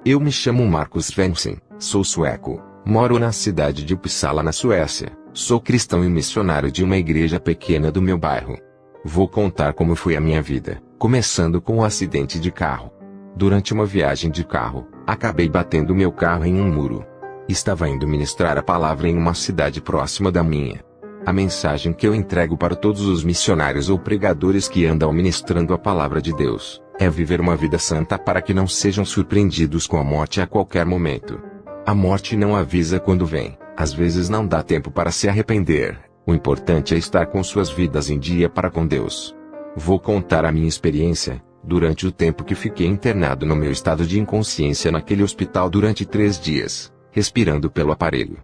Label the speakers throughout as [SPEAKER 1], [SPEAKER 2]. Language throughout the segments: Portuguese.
[SPEAKER 1] Eu me chamo Marcus Svensson, sou sueco, moro na cidade de Uppsala na Suécia, sou cristão e missionário de uma igreja pequena do meu bairro. Vou contar como foi a minha vida, começando com um acidente de carro. Durante uma viagem de carro, acabei batendo meu carro em um muro. Estava indo ministrar a palavra em uma cidade próxima da minha. A mensagem que eu entrego para todos os missionários ou pregadores que andam ministrando a palavra de Deus é viver uma vida santa para que não sejam surpreendidos com a morte a qualquer momento. A morte não avisa quando vem, às vezes não dá tempo para se arrepender. O importante é estar com suas vidas em dia para com Deus. Vou contar a minha experiência, durante o tempo que fiquei internado no meu estado de inconsciência naquele hospital durante 3 dias, respirando pelo aparelho.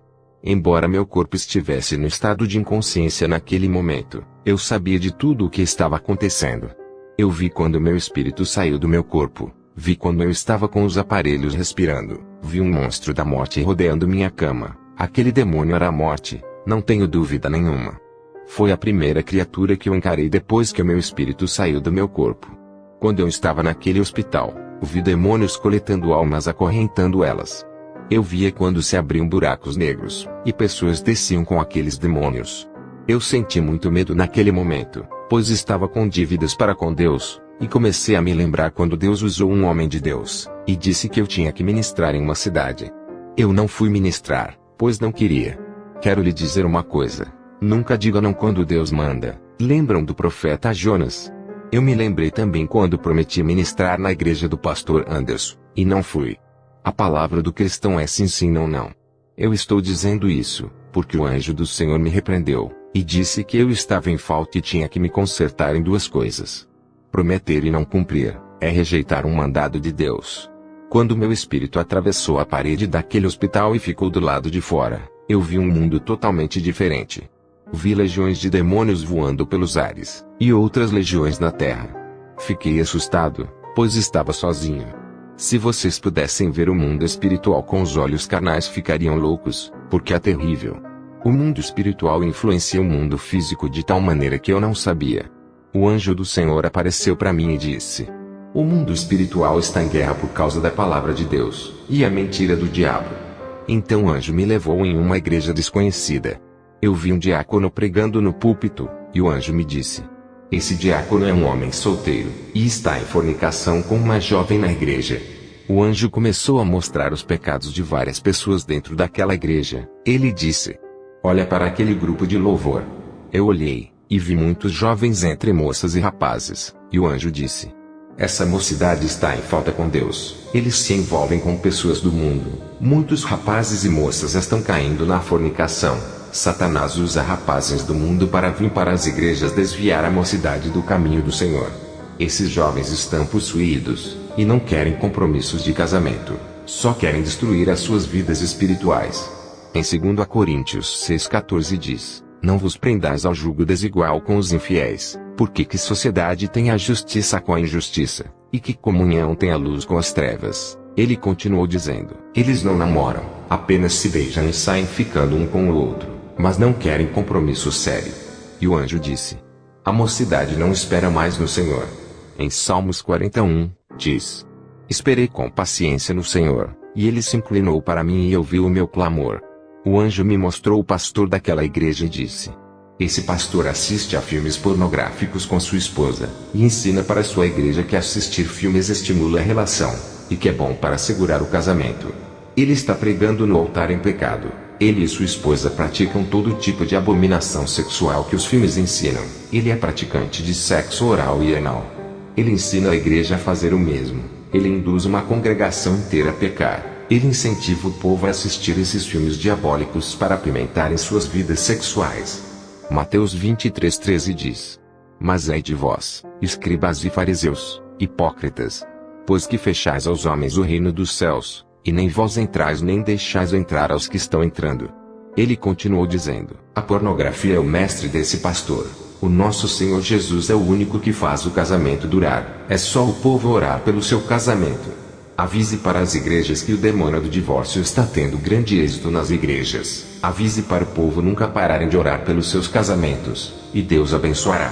[SPEAKER 1] Embora meu corpo estivesse no estado de inconsciência naquele momento, eu sabia de tudo o que estava acontecendo. Eu vi quando meu espírito saiu do meu corpo, vi quando eu estava com os aparelhos respirando, vi um monstro da morte rodeando minha cama. Aquele demônio era a morte, não tenho dúvida nenhuma. Foi a primeira criatura que eu encarei depois que o meu espírito saiu do meu corpo. Quando eu estava naquele hospital, vi demônios coletando almas, acorrentando elas. Eu via quando se abriam buracos negros, e pessoas desciam com aqueles demônios. Eu senti muito medo naquele momento, pois estava com dívidas para com Deus, e comecei a me lembrar quando Deus usou um homem de Deus, e disse que eu tinha que ministrar em uma cidade. Eu não fui ministrar, pois não queria. Quero lhe dizer uma coisa, nunca diga não quando Deus manda. Lembram do profeta Jonas? Eu me lembrei também quando prometi ministrar na igreja do pastor Anderson, e não fui. A palavra do cristão é sim sim não não. Eu estou dizendo isso, porque o anjo do Senhor me repreendeu, e disse que eu estava em falta e tinha que me consertar em 2 coisas. Prometer e não cumprir, é rejeitar um mandado de Deus. Quando meu espírito atravessou a parede daquele hospital e ficou do lado de fora, eu vi um mundo totalmente diferente. Vi legiões de demônios voando pelos ares, e outras legiões na terra. Fiquei assustado, pois estava sozinho. Se vocês pudessem ver o mundo espiritual com os olhos carnais ficariam loucos, porque é terrível. O mundo espiritual influencia o mundo físico de tal maneira que eu não sabia. O anjo do Senhor apareceu para mim e disse: o mundo espiritual está em guerra por causa da palavra de Deus, e a mentira do diabo. Então o anjo me levou em uma igreja desconhecida. Eu vi um diácono pregando no púlpito, e o anjo me disse: esse diácono é um homem solteiro, e está em fornicação com uma jovem na igreja. O anjo começou a mostrar os pecados de várias pessoas dentro daquela igreja. Ele disse: olha para aquele grupo de louvor. Eu olhei, e vi muitos jovens entre moças e rapazes, e o anjo disse: essa mocidade está em falta com Deus, eles se envolvem com pessoas do mundo. Muitos rapazes e moças estão caindo na fornicação. Satanás usa rapazes do mundo para vir para as igrejas desviar a mocidade do caminho do Senhor. Esses jovens estão possuídos, e não querem compromissos de casamento, só querem destruir as suas vidas espirituais. Em 2 Coríntios 6,14 diz: não vos prendais ao jugo desigual com os infiéis, porque que sociedade tem a justiça com a injustiça, e que comunhão tem a luz com as trevas? Ele continuou dizendo: eles não namoram, apenas se beijam e saem ficando um com o outro, mas não querem compromisso sério. E o anjo disse: a mocidade não espera mais no Senhor. Em Salmos 41, diz: esperei com paciência no Senhor, e ele se inclinou para mim e ouviu o meu clamor. O anjo me mostrou o pastor daquela igreja e disse: esse pastor assiste a filmes pornográficos com sua esposa, e ensina para sua igreja que assistir filmes estimula a relação, e que é bom para assegurar o casamento. Ele está pregando no altar em pecado. Ele e sua esposa praticam todo tipo de abominação sexual que os filmes ensinam. Ele é praticante de sexo oral e anal. Ele ensina a igreja a fazer o mesmo. Ele induz uma congregação inteira a pecar. Ele incentiva o povo a assistir esses filmes diabólicos para apimentarem suas vidas sexuais. Mateus 23:13 diz: mas ai de vós, escribas e fariseus, hipócritas, pois que fechais aos homens o reino dos céus, e nem vós entrais nem deixais entrar aos que estão entrando. Ele continuou dizendo: a pornografia é o mestre desse pastor. O nosso Senhor Jesus é o único que faz o casamento durar. É só o povo orar pelo seu casamento. Avise para as igrejas que o demônio do divórcio está tendo grande êxito nas igrejas. Avise para o povo nunca pararem de orar pelos seus casamentos, e Deus abençoará.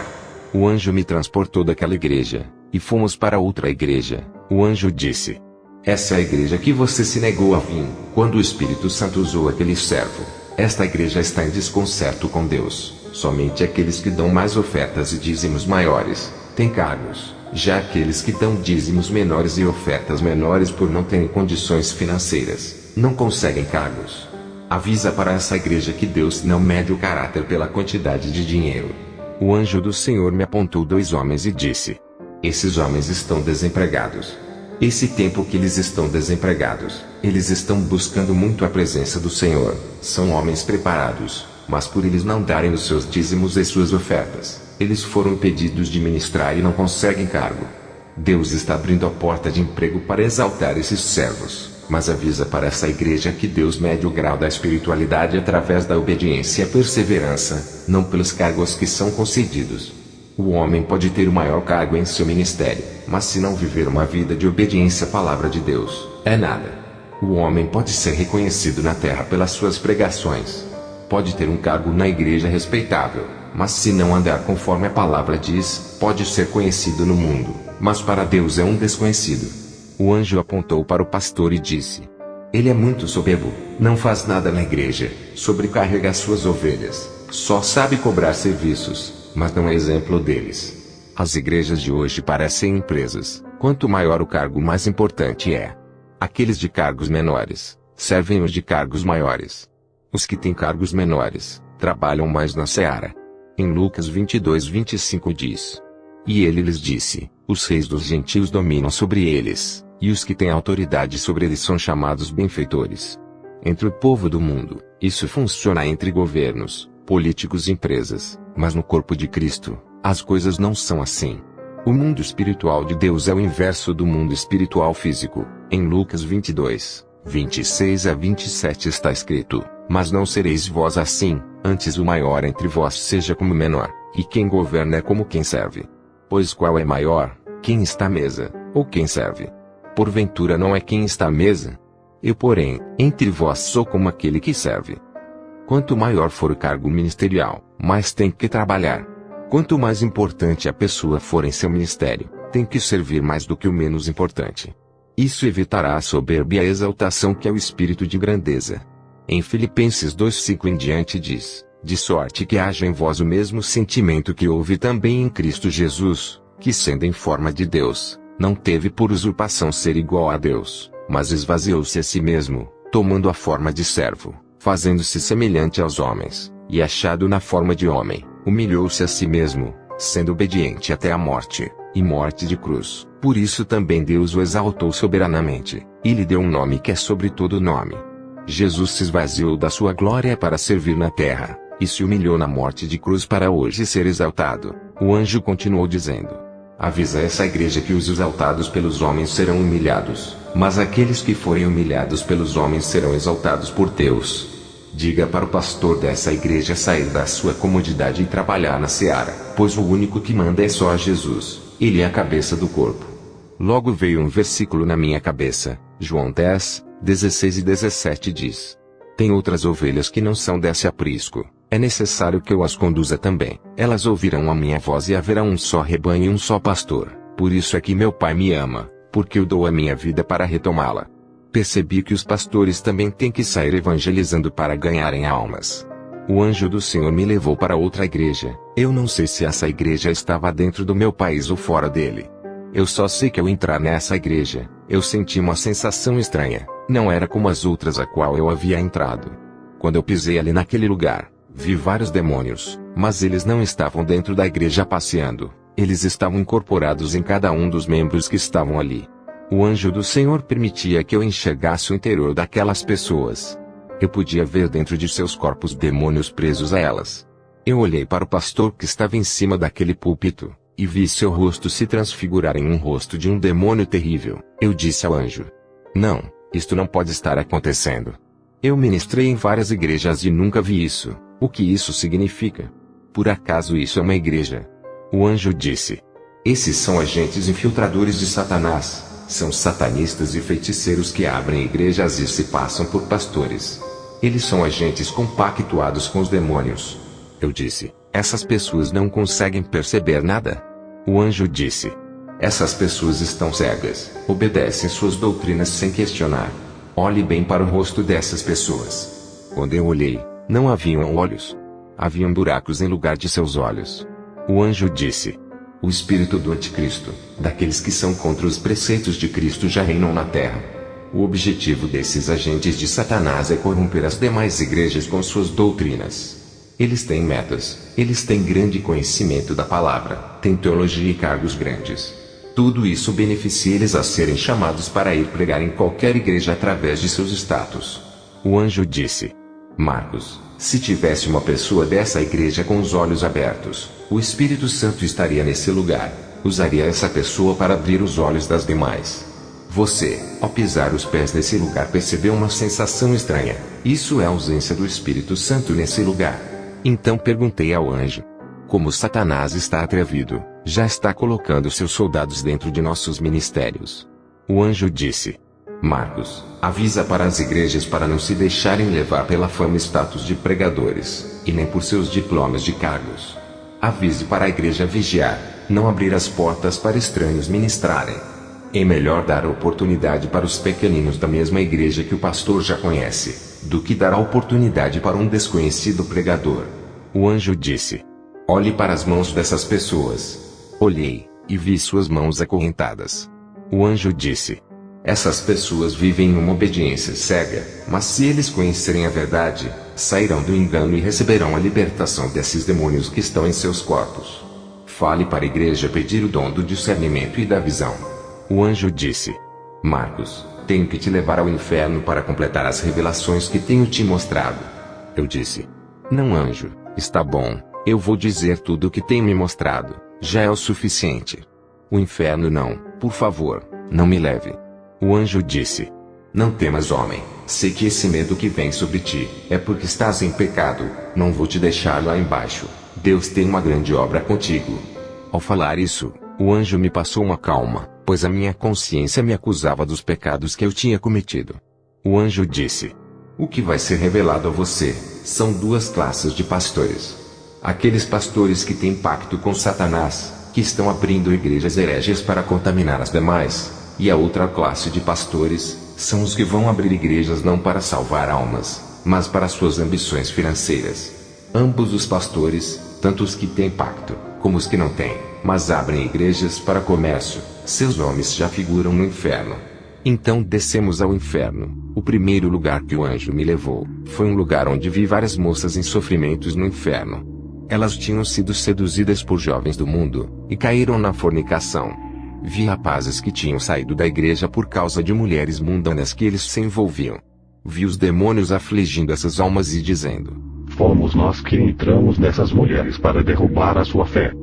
[SPEAKER 1] O anjo me transportou daquela igreja, e fomos para outra igreja. O anjo disse: Essa é a igreja que você se negou a vir, quando o Espírito Santo usou aquele servo. Esta igreja está em desconcerto com Deus. Somente aqueles que dão mais ofertas e dízimos maiores têm cargos. Já aqueles que dão dízimos menores e ofertas menores por não terem condições financeiras, não conseguem cargos. Avisa para essa igreja que Deus não mede o caráter pela quantidade de dinheiro. O anjo do Senhor me apontou 2 homens e disse: esses homens estão desempregados. Esse tempo que eles estão desempregados, eles estão buscando muito a presença do Senhor. São homens preparados, mas por eles não darem os seus dízimos e suas ofertas, eles foram impedidos de ministrar e não conseguem cargo. Deus está abrindo a porta de emprego para exaltar esses servos, mas avisa para essa igreja que Deus mede o grau da espiritualidade através da obediência e a perseverança, não pelos cargos que são concedidos. O homem pode ter o maior cargo em seu ministério, mas se não viver uma vida de obediência à palavra de Deus, é nada. O homem pode ser reconhecido na terra pelas suas pregações. Pode ter um cargo na igreja respeitável, mas se não andar conforme a palavra diz, pode ser conhecido no mundo, mas para Deus é um desconhecido. O anjo apontou para o pastor e disse: ele é muito soberbo, não faz nada na igreja, sobrecarrega suas ovelhas, só sabe cobrar serviços, mas não é exemplo deles. As igrejas de hoje parecem empresas. Quanto maior o cargo, mais importante é. Aqueles de cargos menores servem os de cargos maiores. Os que têm cargos menores trabalham mais na seara. Em Lucas 22:25 diz: e ele lhes disse: os reis dos gentios dominam sobre eles, e os que têm autoridade sobre eles são chamados benfeitores. Entre o povo do mundo, isso funciona entre governos, políticos e empresas, mas no corpo de Cristo, as coisas não são assim. O mundo espiritual de Deus é o inverso do mundo espiritual físico. Em Lucas 22:26-27 está escrito: mas não sereis vós assim, antes o maior entre vós seja como o menor, e quem governa é como quem serve. Pois qual é maior, quem está à mesa, ou quem serve? Porventura não é quem está à mesa? Eu, porém, entre vós sou como aquele que serve. Quanto maior for o cargo ministerial, mais tem que trabalhar. Quanto mais importante a pessoa for em seu ministério, tem que servir mais do que o menos importante. Isso evitará a soberba e a exaltação, que é o espírito de grandeza. Em Filipenses 2:5 em diante diz: de sorte que haja em vós o mesmo sentimento que houve também em Cristo Jesus, que sendo em forma de Deus, não teve por usurpação ser igual a Deus, mas esvaziou-se a si mesmo, tomando a forma de servo, fazendo-se semelhante aos homens, e achado na forma de homem, humilhou-se a si mesmo, sendo obediente até a morte, e morte de cruz. Por isso também Deus o exaltou soberanamente, e lhe deu um nome que é sobre todo nome. Jesus se esvaziou da sua glória para servir na terra, e se humilhou na morte de cruz para hoje ser exaltado. O anjo continuou dizendo: avisa essa igreja que os exaltados pelos homens serão humilhados, mas aqueles que forem humilhados pelos homens serão exaltados por Deus. Diga para o pastor dessa igreja sair da sua comodidade e trabalhar na seara, pois o único que manda é só Jesus, ele é a cabeça do corpo. Logo veio um versículo na minha cabeça, João 10:16-17 diz: tem outras ovelhas que não são desse aprisco, é necessário que eu as conduza também, elas ouvirão a minha voz e haverá um só rebanho e um só pastor. Por isso é que meu Pai me ama, porque eu dou a minha vida para retomá-la. Percebi que os pastores também têm que sair evangelizando para ganharem almas. O anjo do Senhor me levou para outra igreja. Eu não sei se essa igreja estava dentro do meu país ou fora dele. Eu só sei que ao entrar nessa igreja, eu senti uma sensação estranha. Não era como as outras a qual eu havia entrado. Quando eu pisei ali naquele lugar, vi vários demônios, mas eles não estavam dentro da igreja passeando. Eles estavam incorporados em cada um dos membros que estavam ali. O anjo do Senhor permitia que eu enxergasse o interior daquelas pessoas. Eu podia ver dentro de seus corpos demônios presos a elas. Eu olhei para o pastor que estava em cima daquele púlpito, e vi seu rosto se transfigurar em um rosto de um demônio terrível. Eu disse ao anjo: não, isto não pode estar acontecendo. Eu ministrei em várias igrejas e nunca vi isso. O que isso significa? Por acaso isso é uma igreja? O anjo disse: esses são agentes infiltradores de Satanás. São satanistas e feiticeiros que abrem igrejas e se passam por pastores. Eles são agentes compactuados com os demônios. Eu disse: essas pessoas não conseguem perceber nada. O anjo disse: Essas pessoas estão cegas, obedecem suas doutrinas sem questionar. Olhe bem para o rosto dessas pessoas. Quando eu olhei, não haviam olhos. Haviam buracos em lugar de seus olhos. O anjo disse: o espírito do anticristo, daqueles que são contra os preceitos de Cristo, já reinam na terra. O objetivo desses agentes de Satanás é corromper as demais igrejas com suas doutrinas. Eles têm metas, eles têm grande conhecimento da palavra, têm teologia e cargos grandes. Tudo isso beneficia eles a serem chamados para ir pregar em qualquer igreja através de seus status. O anjo disse: Marcos, se tivesse uma pessoa dessa igreja com os olhos abertos, o Espírito Santo estaria nesse lugar, usaria essa pessoa para abrir os olhos das demais. Você, ao pisar os pés nesse lugar, percebeu uma sensação estranha. Isso é a ausência do Espírito Santo nesse lugar. Então perguntei ao anjo: como Satanás está atrevido, já está colocando seus soldados dentro de nossos ministérios. O anjo disse: Marcos, avisa para as igrejas para não se deixarem levar pela fama e status de pregadores, e nem por seus diplomas de cargos. Avise para a igreja vigiar, não abrir as portas para estranhos ministrarem. É melhor dar a oportunidade para os pequeninos da mesma igreja que o pastor já conhece, do que dar a oportunidade para um desconhecido pregador. O anjo disse: olhe para as mãos dessas pessoas. Olhei, e vi suas mãos acorrentadas. O anjo disse: essas pessoas vivem em uma obediência cega, mas se eles conhecerem a verdade, sairão do engano e receberão a libertação desses demônios que estão em seus corpos. Fale para a igreja pedir o dom do discernimento e da visão. O anjo disse: Marcos, tenho que te levar ao inferno para completar as revelações que tenho te mostrado. Eu disse: não, anjo, está bom, eu vou dizer tudo o que tem me mostrado, já é o suficiente. O inferno não, por favor, não me leve. O anjo disse: não temas, homem, sei que esse medo que vem sobre ti, é porque estás em pecado, não vou te deixar lá embaixo, Deus tem uma grande obra contigo. Ao falar isso, o anjo me passou uma calma, pois a minha consciência me acusava dos pecados que eu tinha cometido. O anjo disse: o que vai ser revelado a você, são duas classes de pastores. Aqueles pastores que têm pacto com Satanás, que estão abrindo igrejas hereges para contaminar as demais, e a outra classe de pastores, são os que vão abrir igrejas não para salvar almas, mas para suas ambições financeiras. Ambos os pastores, tanto os que têm pacto, como os que não têm, mas abrem igrejas para comércio, seus nomes já figuram no inferno. Então descemos ao inferno. O primeiro lugar que o anjo me levou, foi um lugar onde vi várias moças em sofrimentos no inferno. Elas tinham sido seduzidas por jovens do mundo, e caíram na fornicação. Vi rapazes que tinham saído da igreja por causa de mulheres mundanas que eles se envolviam. Vi os demônios afligindo essas almas e dizendo: fomos nós que entramos nessas mulheres para derrubar a sua fé.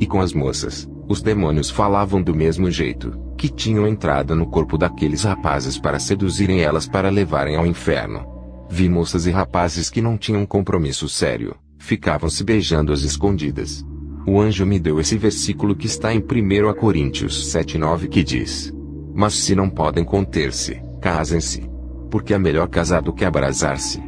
[SPEAKER 1] E com as moças, os demônios falavam do mesmo jeito, que tinham entrado no corpo daqueles rapazes para seduzirem elas para levarem ao inferno. Vi moças e rapazes que não tinham compromisso sério, ficavam se beijando às escondidas. O anjo me deu esse versículo que está em 1 Coríntios 7:9, que diz: mas se não podem conter-se, casem-se. Porque é melhor casar do que abrasar-se.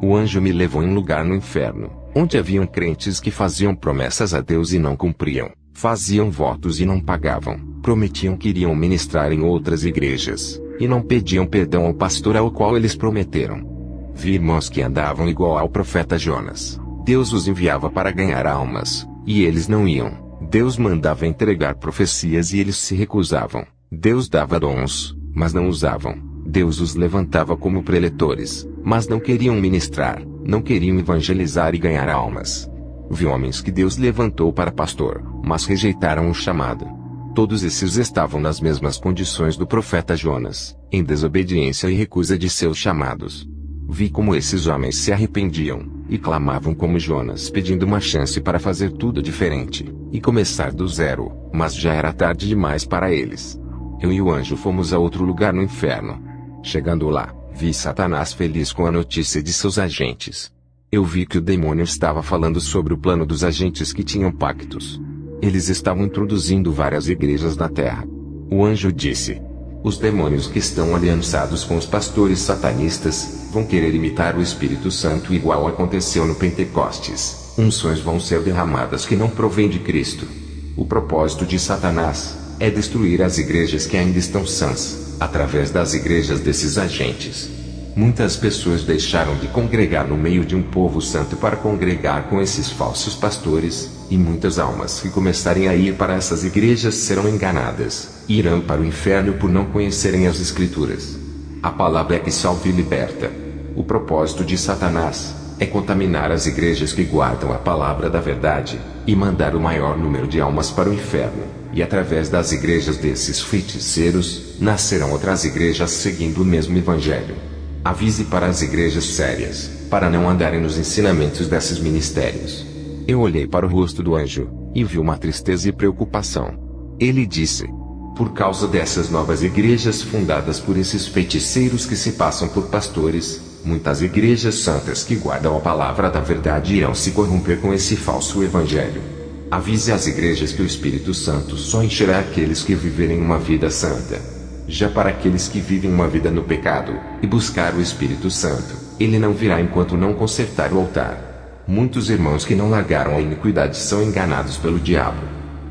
[SPEAKER 1] O anjo me levou em um lugar no inferno, onde haviam crentes que faziam promessas a Deus e não cumpriam, faziam votos e não pagavam, prometiam que iriam ministrar em outras igrejas, e não pediam perdão ao pastor ao qual eles prometeram. Vi irmãos que andavam igual ao profeta Jonas. Deus os enviava para ganhar almas, e eles não iam. Deus mandava entregar profecias e eles se recusavam. Deus dava dons, mas não usavam. Deus os levantava como preletores, mas não queriam ministrar, não queriam evangelizar e ganhar almas. Vi homens que Deus levantou para pastor, mas rejeitaram o chamado. Todos esses estavam nas mesmas condições do profeta Jonas, em desobediência e recusa de seus chamados. Vi como esses homens se arrependiam, e clamavam como Jonas pedindo uma chance para fazer tudo diferente, e começar do zero, mas já era tarde demais para eles. Eu e o anjo fomos a outro lugar no inferno. Chegando lá, vi Satanás feliz com a notícia de seus agentes. Eu vi que o demônio estava falando sobre o plano dos agentes que tinham pactos. Eles estavam introduzindo várias igrejas na terra. O anjo disse: os demônios que estão aliançados com os pastores satanistas, vão querer imitar o Espírito Santo igual aconteceu no Pentecostes. Unções vão ser derramadas que não provêm de Cristo. O propósito de Satanás, é destruir as igrejas que ainda estão sãs, através das igrejas desses agentes. Muitas pessoas deixaram de congregar no meio de um povo santo para congregar com esses falsos pastores, e muitas almas que começarem a ir para essas igrejas serão enganadas, e irão para o inferno por não conhecerem as Escrituras. A palavra é que salva e liberta. O propósito de Satanás é contaminar as igrejas que guardam a palavra da verdade, e mandar o maior número de almas para o inferno, e através das igrejas desses feiticeiros, nascerão outras igrejas seguindo o mesmo evangelho. Avise para as igrejas sérias, para não andarem nos ensinamentos desses ministérios. Eu olhei para o rosto do anjo, e vi uma tristeza e preocupação. Ele disse: por causa dessas novas igrejas fundadas por esses feiticeiros que se passam por pastores, muitas igrejas santas que guardam a palavra da verdade irão se corromper com esse falso evangelho. Avise às igrejas que o Espírito Santo só encherá aqueles que viverem uma vida santa. Já para aqueles que vivem uma vida no pecado, e buscar o Espírito Santo, ele não virá enquanto não consertar o altar. Muitos irmãos que não largaram a iniquidade são enganados pelo diabo.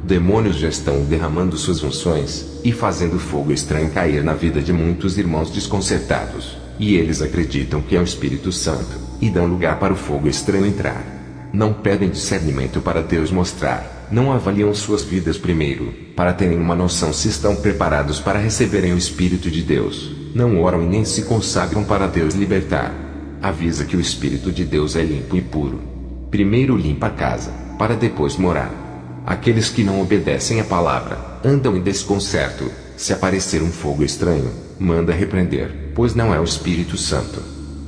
[SPEAKER 1] Demônios já estão derramando suas unções, e fazendo fogo estranho cair na vida de muitos irmãos desconcertados, e eles acreditam que é o Espírito Santo, e dão lugar para o fogo estranho entrar. Não pedem discernimento para Deus mostrar. Não avaliam suas vidas primeiro, para terem uma noção se estão preparados para receberem o Espírito de Deus. Não oram e nem se consagram para Deus libertar. Avisa que o Espírito de Deus é limpo e puro. Primeiro limpa a casa, para depois morar. Aqueles que não obedecem à palavra, andam em desconcerto. Se aparecer um fogo estranho, manda repreender, pois não é o Espírito Santo.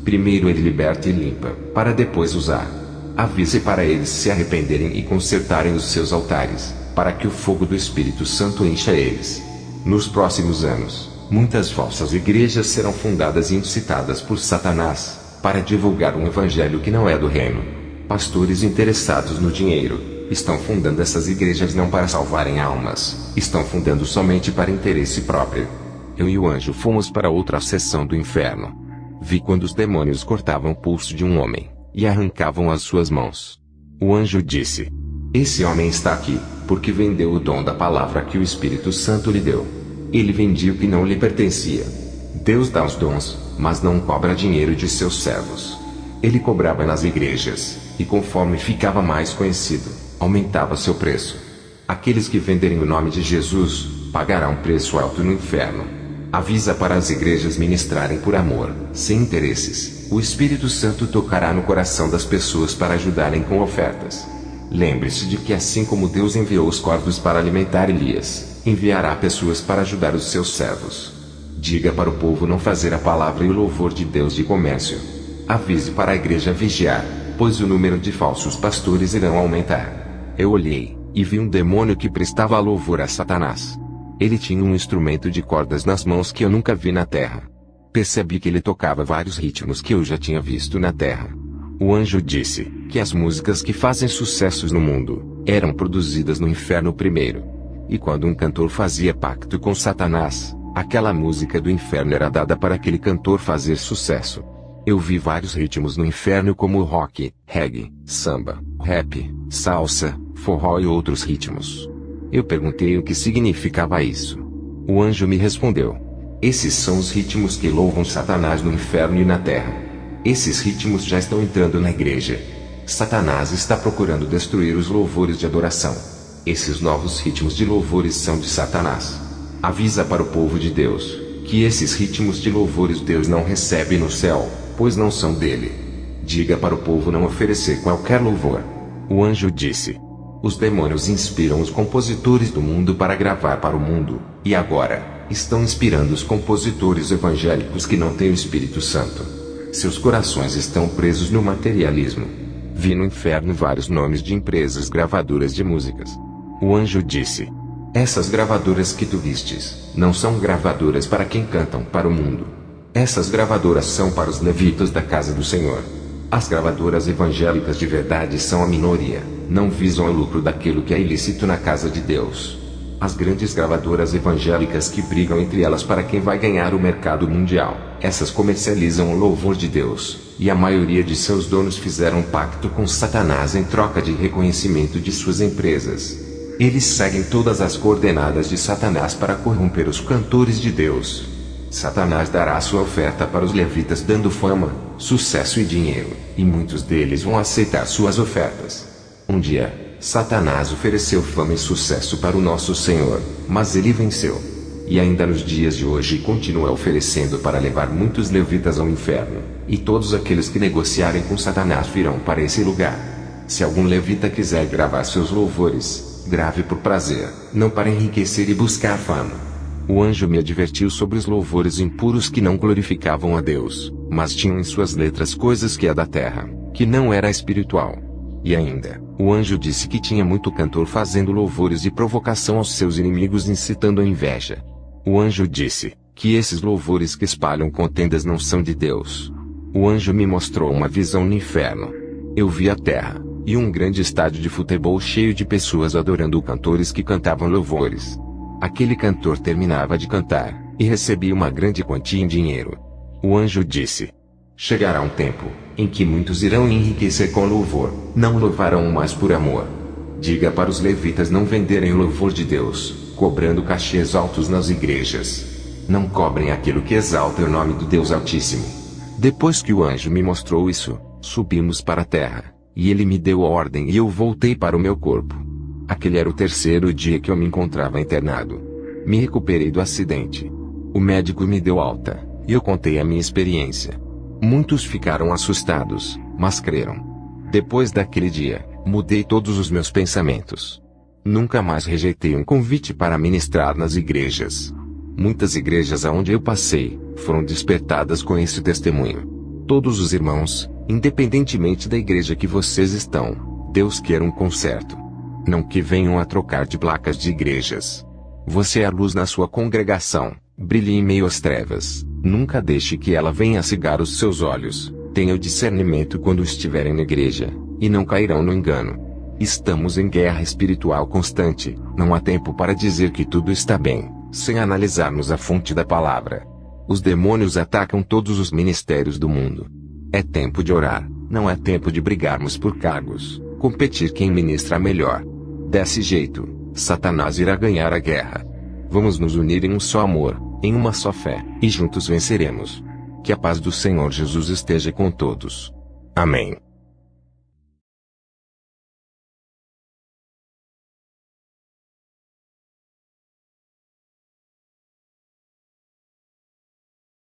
[SPEAKER 1] Primeiro ele liberta e limpa, para depois usar. Avise para eles se arrependerem e consertarem os seus altares, para que o fogo do Espírito Santo encha eles. Nos próximos anos, muitas falsas igrejas serão fundadas e incitadas por Satanás, para divulgar um evangelho que não é do reino. Pastores interessados no dinheiro estão fundando essas igrejas não para salvarem almas, estão fundando somente para interesse próprio. Eu e o anjo fomos para outra seção do inferno. Vi quando os demônios cortavam o pulso de um homem e arrancavam as suas mãos. O anjo disse: esse homem está aqui, porque vendeu o dom da palavra que o Espírito Santo lhe deu. Ele vendia o que não lhe pertencia. Deus dá os dons, mas não cobra dinheiro de seus servos. Ele cobrava nas igrejas, e conforme ficava mais conhecido, aumentava seu preço. Aqueles que venderem o nome de Jesus, pagarão um preço alto no inferno. Avisa para as igrejas ministrarem por amor, sem interesses. O Espírito Santo tocará no coração das pessoas para ajudarem com ofertas. Lembre-se de que assim como Deus enviou os corvos para alimentar Elias, enviará pessoas para ajudar os seus servos. Diga para o povo não fazer a palavra e o louvor de Deus de comércio. Avise para a igreja vigiar, pois o número de falsos pastores irão aumentar. Eu olhei, e vi um demônio que prestava louvor a Satanás. Ele tinha um instrumento de cordas nas mãos que eu nunca vi na terra. Percebi que ele tocava vários ritmos que eu já tinha visto na terra. O anjo disse que as músicas que fazem sucessos no mundo eram produzidas no inferno primeiro. E quando um cantor fazia pacto com Satanás, aquela música do inferno era dada para aquele cantor fazer sucesso. Eu vi vários ritmos no inferno como rock, reggae, samba, rap, salsa, forró e outros ritmos. Eu perguntei o que significava isso. O anjo me respondeu: esses são os ritmos que louvam Satanás no inferno e na terra. Esses ritmos já estão entrando na igreja. Satanás está procurando destruir os louvores de adoração. Esses novos ritmos de louvores são de Satanás. Avisa para o povo de Deus que esses ritmos de louvores Deus não recebe no céu, pois não são dele. Diga para o povo não oferecer qualquer louvor. O anjo disse: os demônios inspiram os compositores do mundo para gravar para o mundo, e agora estão inspirando os compositores evangélicos que não têm o Espírito Santo. Seus corações estão presos no materialismo. Vi no inferno vários nomes de empresas gravadoras de músicas. O anjo disse: essas gravadoras que tu vistes, não são gravadoras para quem cantam para o mundo. Essas gravadoras são para os levitas da casa do Senhor. As gravadoras evangélicas de verdade são a minoria, não visam o lucro daquilo que é ilícito na casa de Deus. As grandes gravadoras evangélicas que brigam entre elas para quem vai ganhar o mercado mundial, essas comercializam o louvor de Deus, e a maioria de seus donos fizeram um pacto com Satanás em troca de reconhecimento de suas empresas. Eles seguem todas as coordenadas de Satanás para corromper os cantores de Deus. Satanás dará sua oferta para os levitas dando fama, sucesso e dinheiro, e muitos deles vão aceitar suas ofertas. Um dia, Satanás ofereceu fama e sucesso para o nosso Senhor, mas ele venceu. E ainda nos dias de hoje continua oferecendo para levar muitos levitas ao inferno, e todos aqueles que negociarem com Satanás virão para esse lugar. Se algum levita quiser gravar seus louvores, grave por prazer, não para enriquecer e buscar fama. O anjo me advertiu sobre os louvores impuros que não glorificavam a Deus, mas tinham em suas letras coisas que é da terra, que não era espiritual. E ainda, o anjo disse que tinha muito cantor fazendo louvores de provocação aos seus inimigos incitando a inveja. O anjo disse que esses louvores que espalham contendas não são de Deus. O anjo me mostrou uma visão no inferno. Eu vi a terra, e um grande estádio de futebol cheio de pessoas adorando cantores que cantavam louvores. Aquele cantor terminava de cantar, e recebia uma grande quantia em dinheiro. O anjo disse: chegará um tempo, em que muitos irão enriquecer com louvor, não louvarão mais por amor. Diga para os levitas não venderem o louvor de Deus, cobrando cachês altos nas igrejas. Não cobrem aquilo que exalta o nome do Deus Altíssimo. Depois que o anjo me mostrou isso, subimos para a terra, e ele me deu a ordem e eu voltei para o meu corpo. Aquele era o terceiro dia que eu me encontrava internado. Me recuperei do acidente. O médico me deu alta, e eu contei a minha experiência. Muitos ficaram assustados, mas creram. Depois daquele dia, mudei todos os meus pensamentos. Nunca mais rejeitei um convite para ministrar nas igrejas. Muitas igrejas aonde eu passei, foram despertadas com esse testemunho. Todos os irmãos, independentemente da igreja que vocês estão, Deus quer um conserto. Não que venham a trocar de placas de igrejas. Você é a luz na sua congregação, brilhe em meio às trevas, nunca deixe que ela venha cegar os seus olhos. Tenha o discernimento quando estiverem na igreja, e não cairão no engano. Estamos em guerra espiritual constante, não há tempo para dizer que tudo está bem, sem analisarmos a fonte da palavra. Os demônios atacam todos os ministérios do mundo. É tempo de orar, não é tempo de brigarmos por cargos, competir quem ministra melhor. Desse jeito, Satanás irá ganhar a guerra. Vamos nos unir em um só amor, em uma só fé, e juntos venceremos. Que a paz do Senhor Jesus esteja com todos. Amém.